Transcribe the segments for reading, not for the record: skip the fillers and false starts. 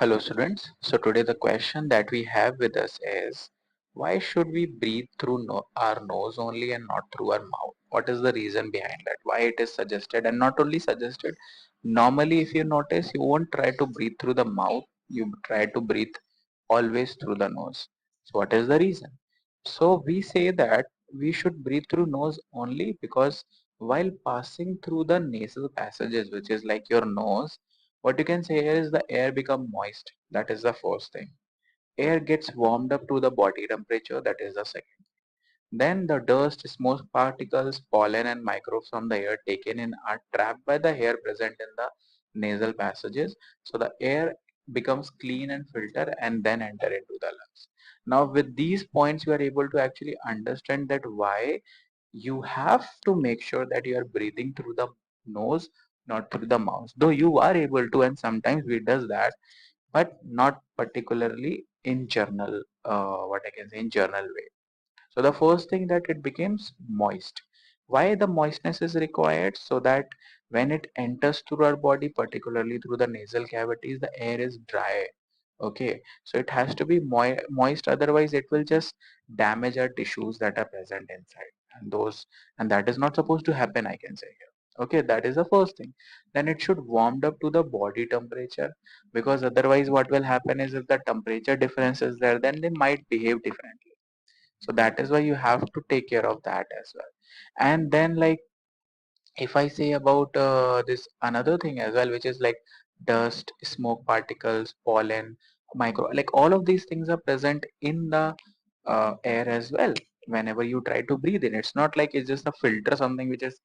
Hello students. So today the question that we have with us is why should we breathe through our nose only and not through our mouth? What is the reason behind that? Why it is suggested and not only suggested. Normally if you notice you won't try to breathe through the mouth. You try to breathe always through the nose. So what is the reason? So we say that we should breathe through nose only because while passing through the nasal passages, which is like your nose, what you can say here is the air become moist. That is the first thing. Air gets warmed up to the body temperature. That is the second. Then the dust, smoke particles, pollen and microbes from the air taken in are trapped by the hair present in the nasal passages. So the air becomes clean and filter and then enter into the lungs. Now with these points you are able to actually understand that why you have to make sure that you are breathing through the nose, not through the mouth. Though you are able to, and sometimes we does that, but not particularly in journal, what I can say in journal way. So the first thing that it becomes moist. Why the moistness is required? So that when it enters through our body, particularly through the nasal cavities, the air is dry. Okay, so it has to be moist, otherwise it will just damage our tissues that are present inside. And that is not supposed to happen, I can say here. Okay, that is the first thing. Then it should warmed up to the body temperature, because otherwise what will happen is if the temperature difference is there, then they might behave differently. So that is why you have to take care of that as well. And then like if I say about this another thing as well, which is like dust, smoke particles, pollen, micro, like all of these things are present in the air as well. Whenever you try to breathe in, it's not like it's just a filter, something which is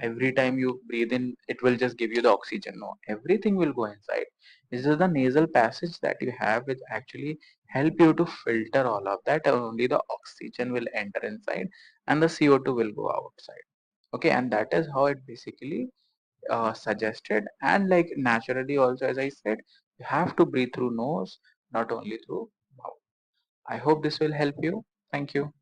every time you breathe in it will just give you the oxygen. No, everything will go inside. This is the nasal passage that you have which actually help you to filter all of that, and only the oxygen will enter inside and the CO2 will go outside. Okay, and that is how it basically suggested. And like naturally also, as I said, you have to breathe through nose, not only through mouth. I hope this will help you. Thank you.